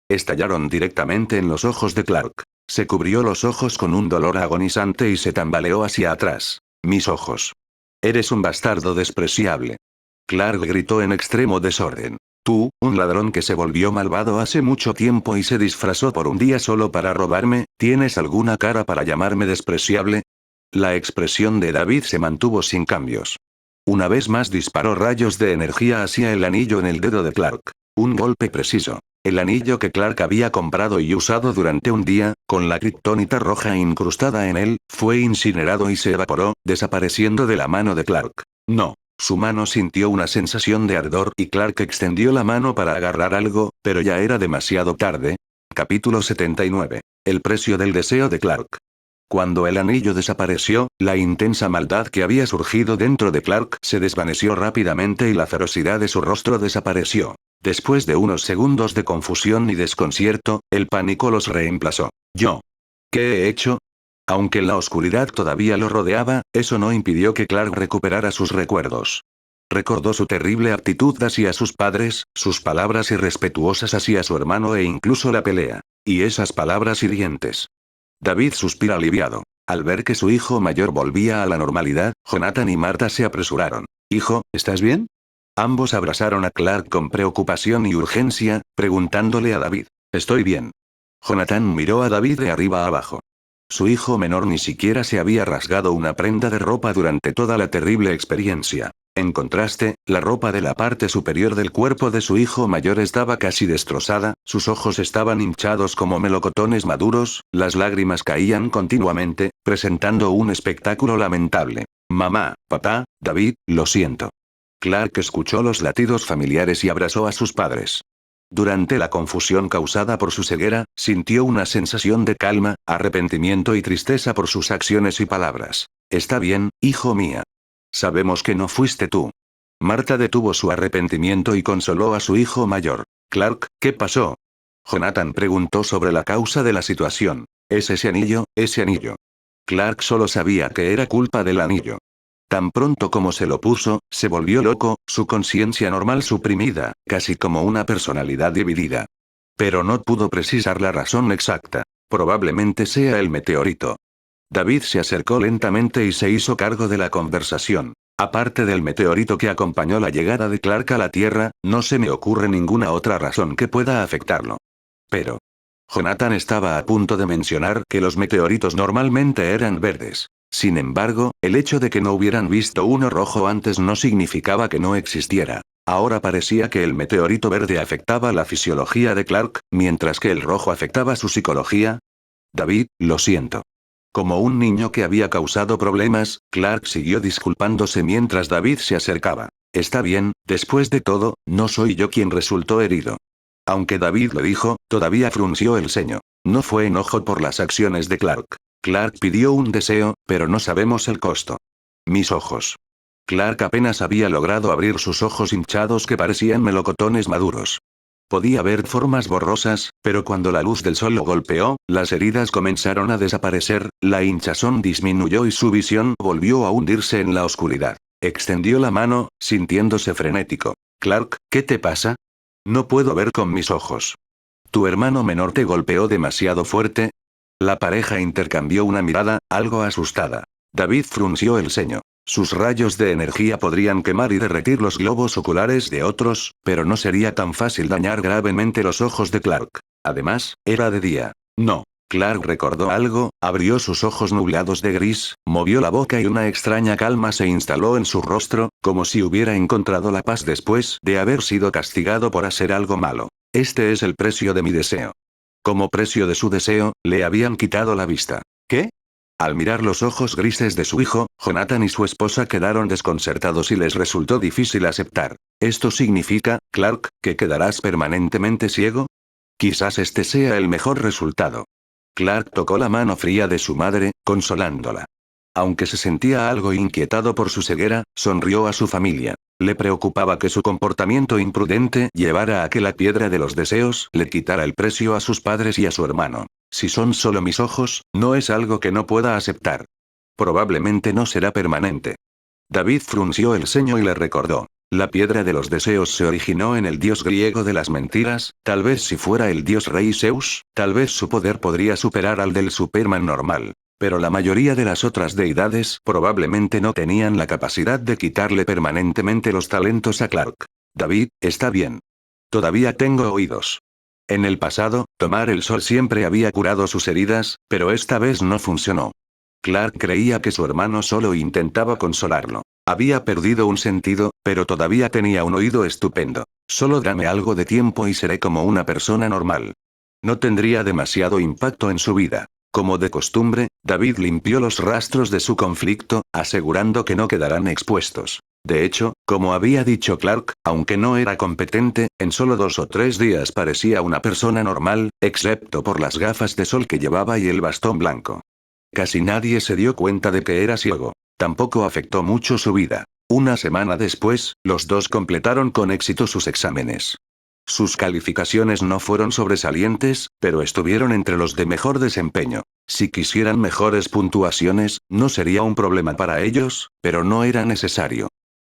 Estallaron directamente en los ojos de Clark. Se cubrió los ojos con un dolor agonizante y se tambaleó hacia atrás. Mis ojos. Eres un bastardo despreciable. Clark gritó en extremo desorden. Tú, un ladrón que se volvió malvado hace mucho tiempo y se disfrazó por un día solo para robarme, ¿tienes alguna cara para llamarme despreciable? La expresión de David se mantuvo sin cambios. Una vez más disparó rayos de energía hacia el anillo en el dedo de Clark. Un golpe preciso. El anillo que Clark había comprado y usado durante un día, con la kriptonita roja incrustada en él, fue incinerado y se evaporó, desapareciendo de la mano de Clark. No. Su mano sintió una sensación de ardor y Clark extendió la mano para agarrar algo, pero ya era demasiado tarde. Capítulo 79. El precio del deseo de Clark. Cuando el anillo desapareció, la intensa maldad que había surgido dentro de Clark se desvaneció rápidamente y la ferocidad de su rostro desapareció. Después de unos segundos de confusión y desconcierto, el pánico los reemplazó. ¿Yo? ¿Qué he hecho? Aunque la oscuridad todavía lo rodeaba, eso no impidió que Clark recuperara sus recuerdos. Recordó su terrible actitud hacia sus padres, sus palabras irrespetuosas hacia su hermano e incluso la pelea. Y esas palabras hirientes. David suspira aliviado. Al ver que su hijo mayor volvía a la normalidad, Jonathan y Marta se apresuraron. Hijo, ¿estás bien? Ambos abrazaron a Clark con preocupación y urgencia, preguntándole a David. Estoy bien. Jonathan miró a David de arriba a abajo. Su hijo menor ni siquiera se había rasgado una prenda de ropa durante toda la terrible experiencia. En contraste, la ropa de la parte superior del cuerpo de su hijo mayor estaba casi destrozada, sus ojos estaban hinchados como melocotones maduros, las lágrimas caían continuamente, presentando un espectáculo lamentable. Mamá, papá, David, lo siento. Clark escuchó los latidos familiares y abrazó a sus padres. Durante la confusión causada por su ceguera, sintió una sensación de calma, arrepentimiento y tristeza por sus acciones y palabras. Está bien, hijo mía. Sabemos que no fuiste tú. Marta detuvo su arrepentimiento y consoló a su hijo mayor. Clark, ¿qué pasó? Jonathan preguntó sobre la causa de la situación. ¿Es ese anillo, ese anillo? Clark solo sabía que era culpa del anillo. Tan pronto como se lo puso, se volvió loco, su conciencia normal suprimida, casi como una personalidad dividida. Pero no pudo precisar la razón exacta. Probablemente sea el meteorito. David se acercó lentamente y se hizo cargo de la conversación. Aparte del meteorito que acompañó la llegada de Clark a la Tierra, no se me ocurre ninguna otra razón que pueda afectarlo. Pero Jonathan estaba a punto de mencionar que los meteoritos normalmente eran verdes. Sin embargo, el hecho de que no hubieran visto uno rojo antes no significaba que no existiera. Ahora parecía que el meteorito verde afectaba la fisiología de Clark, mientras que el rojo afectaba su psicología. David, lo siento. Como un niño que había causado problemas, Clark siguió disculpándose mientras David se acercaba. Está bien, después de todo, no soy yo quien resultó herido. Aunque David lo dijo, todavía frunció el ceño. No fue enojo por las acciones de Clark. Clark pidió un deseo, pero no sabemos el costo. Mis ojos. Clark apenas había logrado abrir sus ojos hinchados que parecían melocotones maduros. Podía ver formas borrosas, pero cuando la luz del sol lo golpeó, las heridas comenzaron a desaparecer, la hinchazón disminuyó y su visión volvió a hundirse en la oscuridad. Extendió la mano, sintiéndose frenético. Clark, ¿qué te pasa? No puedo ver con mis ojos. ¿Tu hermano menor te golpeó demasiado fuerte? La pareja intercambió una mirada, algo asustada. David frunció el ceño. Sus rayos de energía podrían quemar y derretir los globos oculares de otros, pero no sería tan fácil dañar gravemente los ojos de Clark. Además, era de día. No. Clark recordó algo, abrió sus ojos nublados de gris, movió la boca y una extraña calma se instaló en su rostro, como si hubiera encontrado la paz después de haber sido castigado por hacer algo malo. Este es el precio de mi deseo. Como precio de su deseo, le habían quitado la vista. ¿Qué? Al mirar los ojos grises de su hijo, Jonathan y su esposa quedaron desconcertados y les resultó difícil aceptar. ¿Esto significa, Clark, que quedarás permanentemente ciego? Quizás este sea el mejor resultado. Clark tocó la mano fría de su madre, consolándola. Aunque se sentía algo inquietado por su ceguera, sonrió a su familia. Le preocupaba que su comportamiento imprudente llevara a que la piedra de los deseos le quitara el precio a sus padres y a su hermano. Si son solo mis ojos, no es algo que no pueda aceptar. Probablemente no será permanente. David frunció el ceño y le recordó. La piedra de los deseos se originó en el dios griego de las mentiras, tal vez si fuera el dios rey Zeus, tal vez su poder podría superar al del Superman normal. Pero la mayoría de las otras deidades probablemente no tenían la capacidad de quitarle permanentemente los talentos a Clark. David, está bien. Todavía tengo oídos. En el pasado, tomar el sol siempre había curado sus heridas, pero esta vez no funcionó. Clark creía que su hermano solo intentaba consolarlo. Había perdido un sentido, pero todavía tenía un oído estupendo. Solo dame algo de tiempo y seré como una persona normal. No tendría demasiado impacto en su vida. Como de costumbre, David limpió los rastros de su conflicto, asegurando que no quedarán expuestos. De hecho, como había dicho Clark, aunque no era competente, en solo 2 o 3 días parecía una persona normal, excepto por las gafas de sol que llevaba y el bastón blanco. Casi nadie se dio cuenta de que era ciego. Tampoco afectó mucho su vida. Una semana después, los dos completaron con éxito sus exámenes. Sus calificaciones no fueron sobresalientes, pero estuvieron entre los de mejor desempeño. Si quisieran mejores puntuaciones, no sería un problema para ellos, pero no era necesario.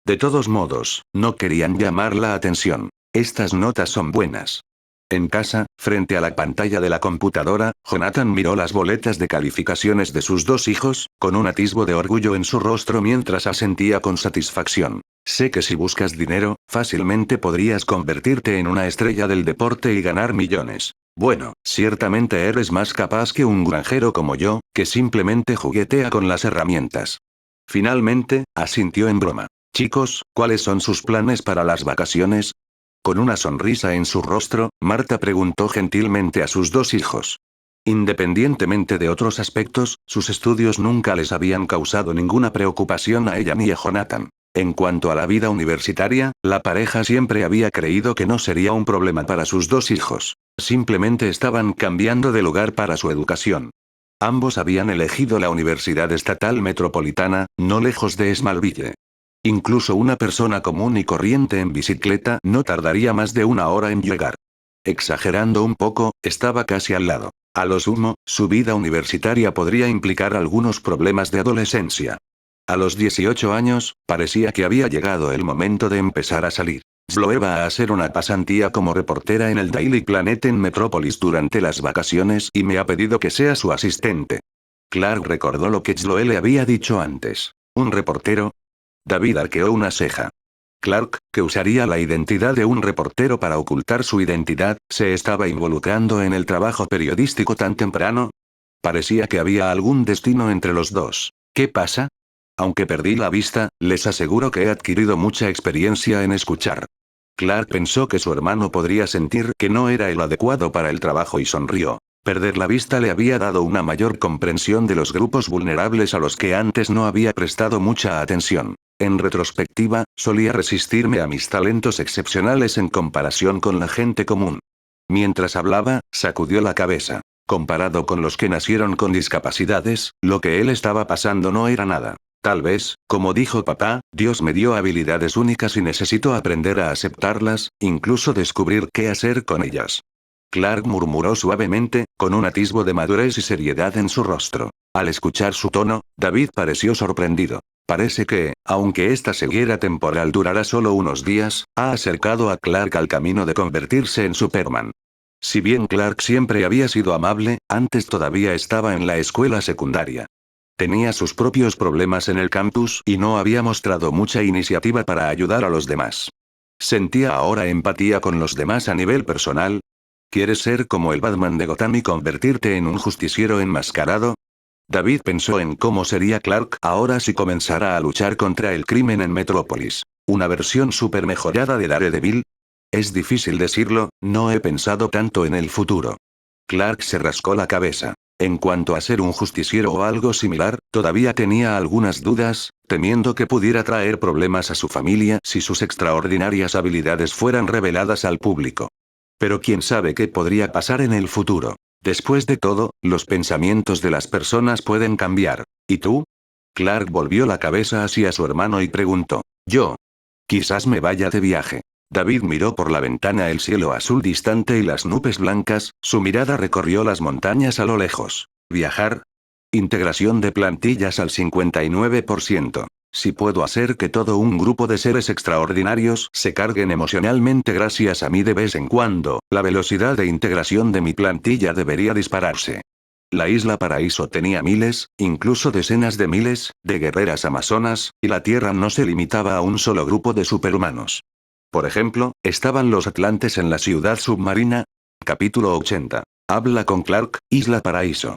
De todos modos, no querían llamar la atención. Estas notas son buenas. En casa, frente a la pantalla de la computadora, Jonathan miró las boletas de calificaciones de sus 2 hijos, con un atisbo de orgullo en su rostro mientras asentía con satisfacción. Sé que si buscas dinero, fácilmente podrías convertirte en una estrella del deporte y ganar millones. Bueno, ciertamente eres más capaz que un granjero como yo, que simplemente juguetea con las herramientas. Finalmente, asintió en broma. Chicos, ¿cuáles son sus planes para las vacaciones? Con una sonrisa en su rostro, Marta preguntó gentilmente a sus 2 hijos. Independientemente de otros aspectos, sus estudios nunca les habían causado ninguna preocupación a ella ni a Jonathan. En cuanto a la vida universitaria, la pareja siempre había creído que no sería un problema para sus 2 hijos. Simplemente estaban cambiando de lugar para su educación. Ambos habían elegido la Universidad Estatal Metropolitana, no lejos de Smallville. Incluso una persona común y corriente en bicicleta no tardaría más de 1 hora en llegar. Exagerando un poco, estaba casi al lado. A lo sumo, su vida universitaria podría implicar algunos problemas de adolescencia. A los 18 años, parecía que había llegado el momento de empezar a salir. Sloe va a hacer una pasantía como reportera en el Daily Planet en Metrópolis durante las vacaciones y me ha pedido que sea su asistente. Clark recordó lo que Sloe le había dicho antes. ¿Un reportero? David arqueó una ceja. Clark, que usaría la identidad de un reportero para ocultar su identidad, ¿se estaba involucrando en el trabajo periodístico tan temprano? Parecía que había algún destino entre los dos. ¿Qué pasa? Aunque perdí la vista, les aseguro que he adquirido mucha experiencia en escuchar. Clark pensó que su hermano podría sentir que no era el adecuado para el trabajo y sonrió. Perder la vista le había dado una mayor comprensión de los grupos vulnerables a los que antes no había prestado mucha atención. En retrospectiva, solía resistirme a mis talentos excepcionales en comparación con la gente común. Mientras hablaba, sacudió la cabeza. Comparado con los que nacieron con discapacidades, lo que él estaba pasando no era nada. Tal vez, como dijo papá, Dios me dio habilidades únicas y necesito aprender a aceptarlas, incluso descubrir qué hacer con ellas. Clark murmuró suavemente, con un atisbo de madurez y seriedad en su rostro. Al escuchar su tono, David pareció sorprendido. Parece que, aunque esta ceguera temporal durará solo unos días, ha acercado a Clark al camino de convertirse en Superman. Si bien Clark siempre había sido amable, antes todavía estaba en la escuela secundaria. Tenía sus propios problemas en el campus y no había mostrado mucha iniciativa para ayudar a los demás. ¿Sentía ahora empatía con los demás a nivel personal? ¿Quieres ser como el Batman de Gotham y convertirte en un justiciero enmascarado? David pensó en cómo sería Clark ahora si comenzara a luchar contra el crimen en Metrópolis. ¿Una versión súper mejorada de Daredevil? Es difícil decirlo, no he pensado tanto en el futuro. Clark se rascó la cabeza. En cuanto a ser un justiciero o algo similar, todavía tenía algunas dudas, temiendo que pudiera traer problemas a su familia si sus extraordinarias habilidades fueran reveladas al público. Pero quién sabe qué podría pasar en el futuro. Después de todo, los pensamientos de las personas pueden cambiar. ¿Y tú? Clark volvió la cabeza hacia su hermano y preguntó. Yo. Quizás me vaya de viaje. David miró por la ventana el cielo azul distante y las nubes blancas, su mirada recorrió las montañas a lo lejos. ¿Viajar? Integración de plantillas al 59%. Si puedo hacer que todo un grupo de seres extraordinarios se carguen emocionalmente gracias a mí de vez en cuando, la velocidad de integración de mi plantilla debería dispararse. La isla Paraíso tenía miles, incluso decenas de miles, de guerreras amazonas, y la Tierra no se limitaba a un solo grupo de superhumanos. Por ejemplo, estaban los atlantes en la ciudad submarina. Capítulo 80. Habla con Clark, Isla Paraíso.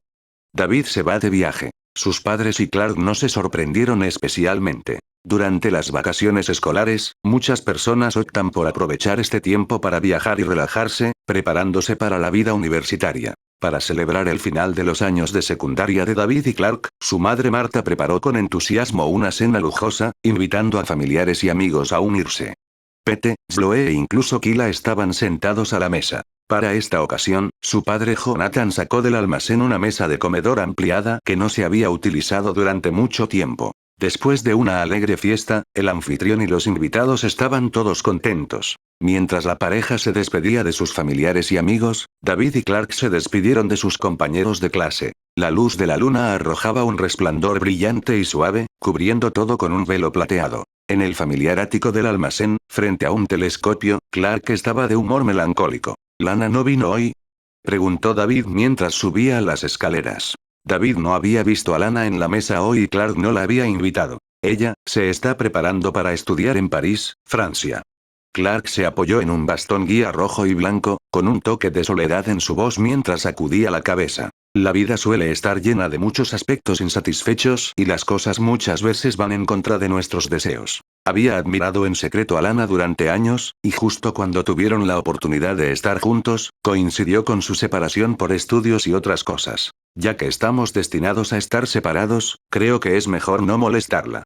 David se va de viaje. Sus padres y Clark no se sorprendieron especialmente. Durante las vacaciones escolares, muchas personas optan por aprovechar este tiempo para viajar y relajarse, preparándose para la vida universitaria. Para celebrar el final de los años de secundaria de David y Clark, su madre Marta preparó con entusiasmo una cena lujosa, invitando a familiares y amigos a unirse. Pete, Sloe e incluso Kila estaban sentados a la mesa. Para esta ocasión, su padre Jonathan sacó del almacén una mesa de comedor ampliada que no se había utilizado durante mucho tiempo. Después de una alegre fiesta, el anfitrión y los invitados estaban todos contentos. Mientras la pareja se despedía de sus familiares y amigos, David y Clark se despidieron de sus compañeros de clase. La luz de la luna arrojaba un resplandor brillante y suave, cubriendo todo con un velo plateado. En el familiar ático del almacén, frente a un telescopio, Clark estaba de humor melancólico. ¿Lana no vino hoy?, preguntó David mientras subía las escaleras. David no había visto a Lana en la mesa hoy y Clark no la había invitado. Ella se está preparando para estudiar en París, Francia. Clark se apoyó en un bastón guía rojo y blanco, con un toque de soledad en su voz mientras sacudía la cabeza. La vida suele estar llena de muchos aspectos insatisfechos y las cosas muchas veces van en contra de nuestros deseos. Había admirado en secreto a Lana durante años, y justo cuando tuvieron la oportunidad de estar juntos, coincidió con su separación por estudios y otras cosas. Ya que estamos destinados a estar separados, creo que es mejor no molestarla.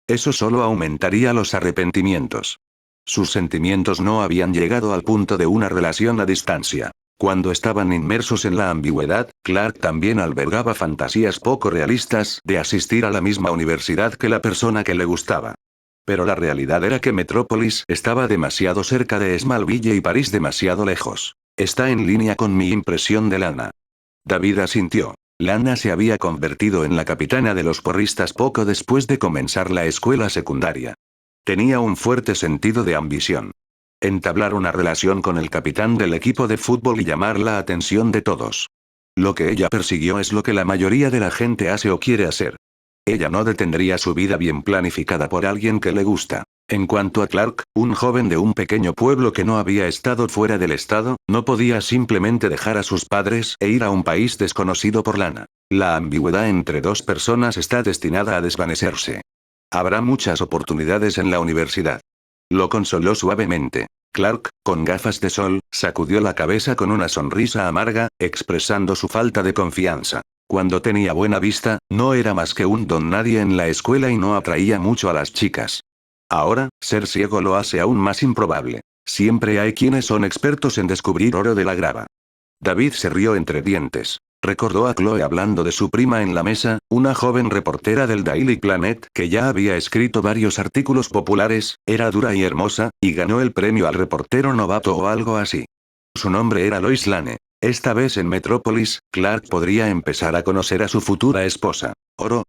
Eso solo aumentaría los arrepentimientos. Sus sentimientos no habían llegado al punto de una relación a distancia. Cuando estaban inmersos en la ambigüedad, Clark también albergaba fantasías poco realistas de asistir a la misma universidad que la persona que le gustaba. Pero la realidad era que Metrópolis estaba demasiado cerca de Smallville y París demasiado lejos. Está en línea con mi impresión de Lana. David asintió. Lana se había convertido en la capitana de los porristas poco después de comenzar la escuela secundaria. Tenía un fuerte sentido de ambición. Entablar una relación con el capitán del equipo de fútbol y llamar la atención de todos. Lo que ella persiguió es lo que la mayoría de la gente hace o quiere hacer. Ella no detendría su vida bien planificada por alguien que le gusta. En cuanto a Clark, un joven de un pequeño pueblo que no había estado fuera del estado, no podía simplemente dejar a sus padres e ir a un país desconocido por Lana. La ambigüedad entre dos personas está destinada a desvanecerse. Habrá muchas oportunidades en la universidad. Lo consoló suavemente. Clark, con gafas de sol, sacudió la cabeza con una sonrisa amarga, expresando su falta de confianza. Cuando tenía buena vista, no era más que un don nadie en la escuela y no atraía mucho a las chicas. Ahora, ser ciego lo hace aún más improbable. Siempre hay quienes son expertos en descubrir oro de la grava. David se rió entre dientes. Recordó a Chloe hablando de su prima en la mesa, una joven reportera del Daily Planet que ya había escrito varios artículos populares, era dura y hermosa, y ganó el premio al reportero novato o algo así. Su nombre era Lois Lane. Esta vez en Metrópolis, Clark podría empezar a conocer a su futura esposa. ¿Oro?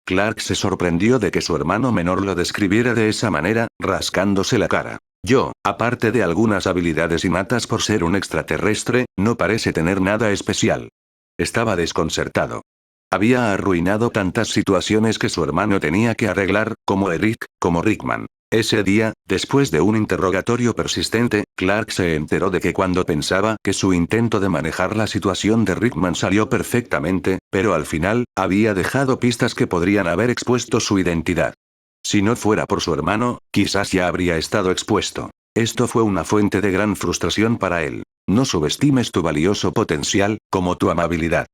Clark se sorprendió de que su hermano menor lo describiera de esa manera, rascándose la cara. Yo, aparte de algunas habilidades innatas por ser un extraterrestre, no parece tener nada especial. Estaba desconcertado. Había arruinado tantas situaciones que su hermano tenía que arreglar, como Eric, como Rickman. Ese día, después de un interrogatorio persistente, Clark se enteró de que cuando pensaba que su intento de manejar la situación de Rickman salió perfectamente, pero al final, había dejado pistas que podrían haber expuesto su identidad. Si no fuera por su hermano, quizás ya habría estado expuesto. Esto fue una fuente de gran frustración para él. No subestimes tu valioso potencial, como tu amabilidad.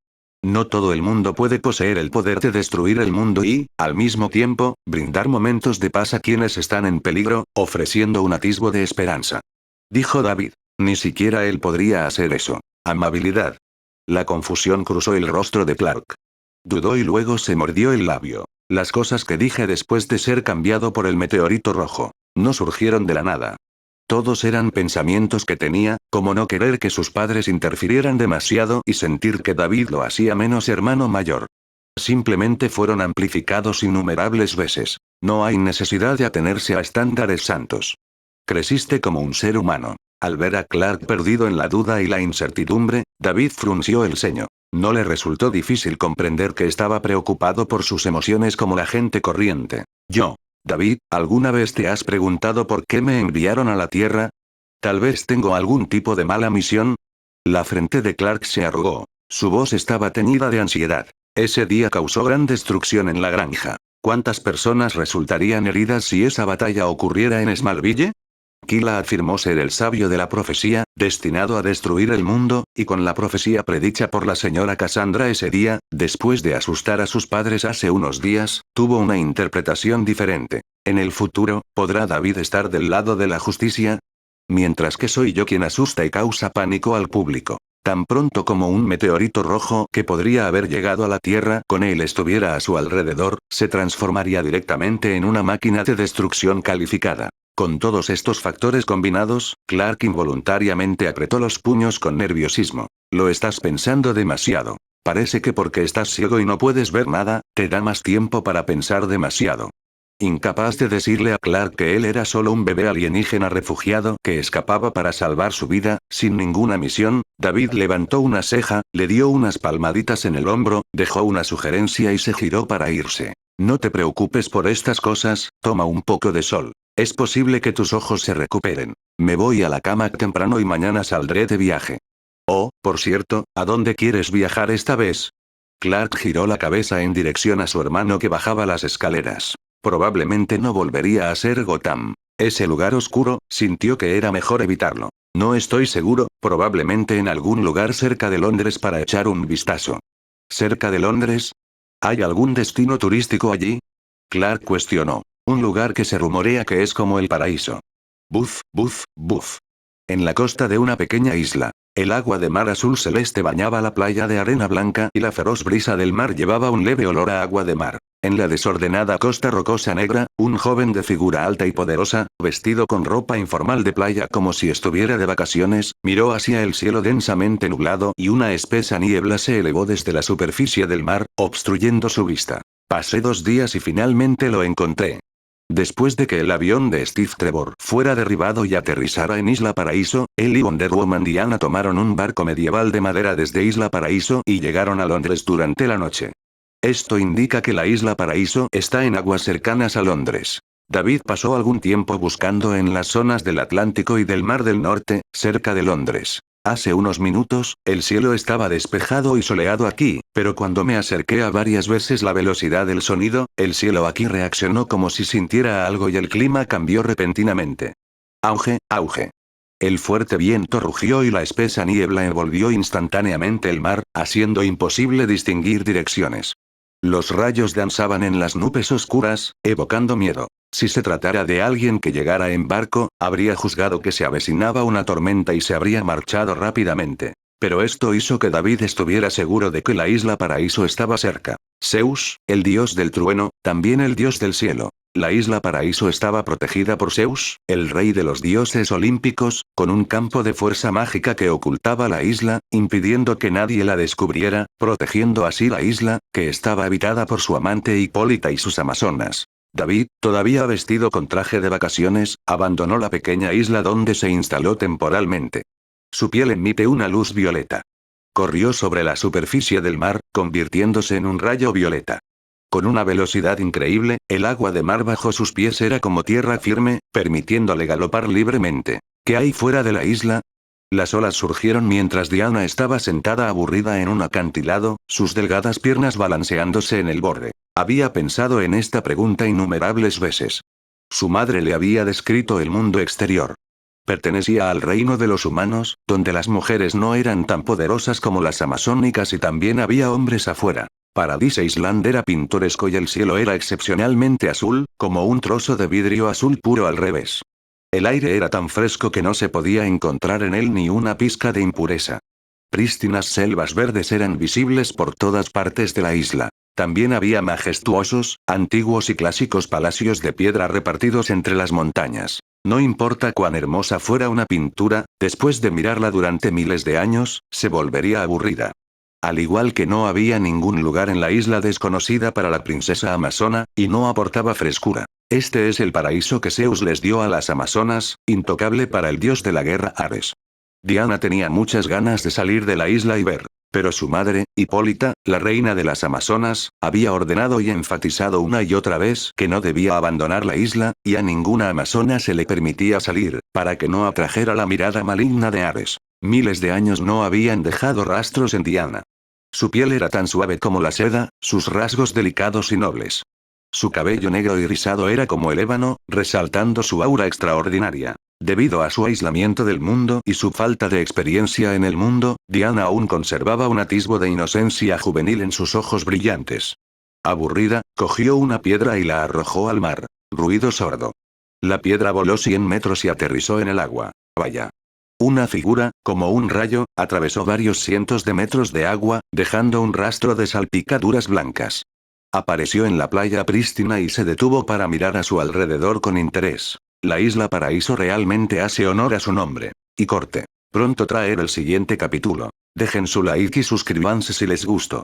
No todo el mundo puede poseer el poder de destruir el mundo y, al mismo tiempo, brindar momentos de paz a quienes están en peligro, ofreciendo un atisbo de esperanza. Dijo David. Ni siquiera él podría hacer eso. Amabilidad. La confusión cruzó el rostro de Clark. Dudó y luego se mordió el labio. Las cosas que dije después de ser cambiado por el meteorito rojo. No surgieron de la nada. Todos eran pensamientos que tenía, como no querer que sus padres interfirieran demasiado y sentir que David lo hacía menos hermano mayor. Simplemente fueron amplificados innumerables veces. No hay necesidad de atenerse a estándares santos. Creciste como un ser humano. Al ver a Clark perdido en la duda y la incertidumbre, David frunció el ceño. No le resultó difícil comprender que estaba preocupado por sus emociones como la gente corriente. David, ¿alguna vez te has preguntado por qué me enviaron a la Tierra? ¿Tal vez tengo algún tipo de mala misión? La frente de Clark se arrugó. Su voz estaba teñida de ansiedad. Ese día causó gran destrucción en la granja. ¿Cuántas personas resultarían heridas si esa batalla ocurriera en Smallville? Kila afirmó ser el sabio de la profecía, destinado a destruir el mundo, y con la profecía predicha por la señora Cassandra ese día, después de asustar a sus padres hace unos días, tuvo una interpretación diferente. En el futuro, ¿podrá David estar del lado de la justicia? Mientras que soy yo quien asusta y causa pánico al público. Tan pronto como un meteorito rojo que podría haber llegado a la Tierra con él estuviera a su alrededor, se transformaría directamente en una máquina de destrucción calificada. Con todos estos factores combinados, Clark involuntariamente apretó los puños con nerviosismo. Lo estás pensando demasiado. Parece que porque estás ciego y no puedes ver nada, te da más tiempo para pensar demasiado. Incapaz de decirle a Clark que él era solo un bebé alienígena refugiado que escapaba para salvar su vida, sin ninguna misión, David levantó una ceja, le dio unas palmaditas en el hombro, dejó una sugerencia y se giró para irse. No te preocupes por estas cosas, toma un poco de sol. Es posible que tus ojos se recuperen. Me voy a la cama temprano y mañana saldré de viaje. Oh, por cierto, ¿a dónde quieres viajar esta vez? Clark giró la cabeza en dirección a su hermano que bajaba las escaleras. Probablemente no volvería a ser Gotham. Ese lugar oscuro, sintió que era mejor evitarlo. No estoy seguro, probablemente en algún lugar cerca de Londres para echar un vistazo. ¿Cerca de Londres? ¿Hay algún destino turístico allí? Clark cuestionó. Un lugar que se rumorea que es como el paraíso. Buf, buf, buf. En la costa de una pequeña isla. El agua de mar azul celeste bañaba la playa de arena blanca y la feroz brisa del mar llevaba un leve olor a agua de mar. En la desordenada costa rocosa negra, un joven de figura alta y poderosa, vestido con ropa informal de playa como si estuviera de vacaciones, miró hacia el cielo densamente nublado y una espesa niebla se elevó desde la superficie del mar, obstruyendo su vista. Pasé 2 días y finalmente lo encontré. Después de que el avión de Steve Trevor fuera derribado y aterrizara en Isla Paraíso, él y Wonder Woman Diana tomaron un barco medieval de madera desde Isla Paraíso y llegaron a Londres durante la noche. Esto indica que la Isla Paraíso está en aguas cercanas a Londres. David pasó algún tiempo buscando en las zonas del Atlántico y del Mar del Norte, cerca de Londres. Hace unos minutos, el cielo estaba despejado y soleado aquí, pero cuando me acerqué a varias veces la velocidad del sonido, el cielo aquí reaccionó como si sintiera algo y el clima cambió repentinamente. Auge, auge. El fuerte viento rugió y la espesa niebla envolvió instantáneamente el mar, haciendo imposible distinguir direcciones. Los rayos danzaban en las nubes oscuras, evocando miedo. Si se tratara de alguien que llegara en barco, habría juzgado que se avecinaba una tormenta y se habría marchado rápidamente. Pero esto hizo que David estuviera seguro de que la Isla Paraíso estaba cerca. Zeus, el dios del trueno, también el dios del cielo. La Isla Paraíso estaba protegida por Zeus, el rey de los dioses olímpicos, con un campo de fuerza mágica que ocultaba la isla, impidiendo que nadie la descubriera, protegiendo así la isla, que estaba habitada por su amante Hipólita y sus amazonas. David, todavía vestido con traje de vacaciones, abandonó la pequeña isla donde se instaló temporalmente. Su piel emite una luz violeta. Corrió sobre la superficie del mar, convirtiéndose en un rayo violeta. Con una velocidad increíble, el agua de mar bajo sus pies era como tierra firme, permitiéndole galopar libremente. ¿Qué hay fuera de la isla? Las olas surgieron mientras Diana estaba sentada aburrida en un acantilado, sus delgadas piernas balanceándose en el borde. Había pensado en esta pregunta innumerables veces. Su madre le había descrito el mundo exterior. Pertenecía al reino de los humanos, donde las mujeres no eran tan poderosas como las amazónicas y también había hombres afuera. Paradise Island era pintoresco y el cielo era excepcionalmente azul, como un trozo de vidrio azul puro al revés. El aire era tan fresco que no se podía encontrar en él ni una pizca de impureza. Prístinas selvas verdes eran visibles por todas partes de la isla. También había majestuosos, antiguos y clásicos palacios de piedra repartidos entre las montañas. No importa cuán hermosa fuera una pintura, después de mirarla durante miles de años, se volvería aburrida. Al igual que no había ningún lugar en la isla desconocida para la princesa amazona, y no aportaba frescura. Este es el paraíso que Zeus les dio a las amazonas, intocable para el dios de la guerra Ares. Diana tenía muchas ganas de salir de la isla y ver. Pero su madre, Hipólita, la reina de las amazonas, había ordenado y enfatizado una y otra vez que no debía abandonar la isla, y a ninguna amazona se le permitía salir, para que no atrajera la mirada maligna de Ares. Miles de años no habían dejado rastros en Diana. Su piel era tan suave como la seda, sus rasgos delicados y nobles. Su cabello negro y rizado era como el ébano, resaltando su aura extraordinaria. Debido a su aislamiento del mundo y su falta de experiencia en el mundo, Diana aún conservaba un atisbo de inocencia juvenil en sus ojos brillantes. Aburrida, cogió una piedra y la arrojó al mar. Ruido sordo. La piedra voló 100 metros y aterrizó en el agua. Vaya. Una figura, como un rayo, atravesó varios cientos de metros de agua, dejando un rastro de salpicaduras blancas. Apareció en la playa prístina y se detuvo para mirar a su alrededor con interés. La isla Paraíso realmente hace honor a su nombre. Y corte. Pronto traer el siguiente capítulo. Dejen su like y suscríbanse si les gustó.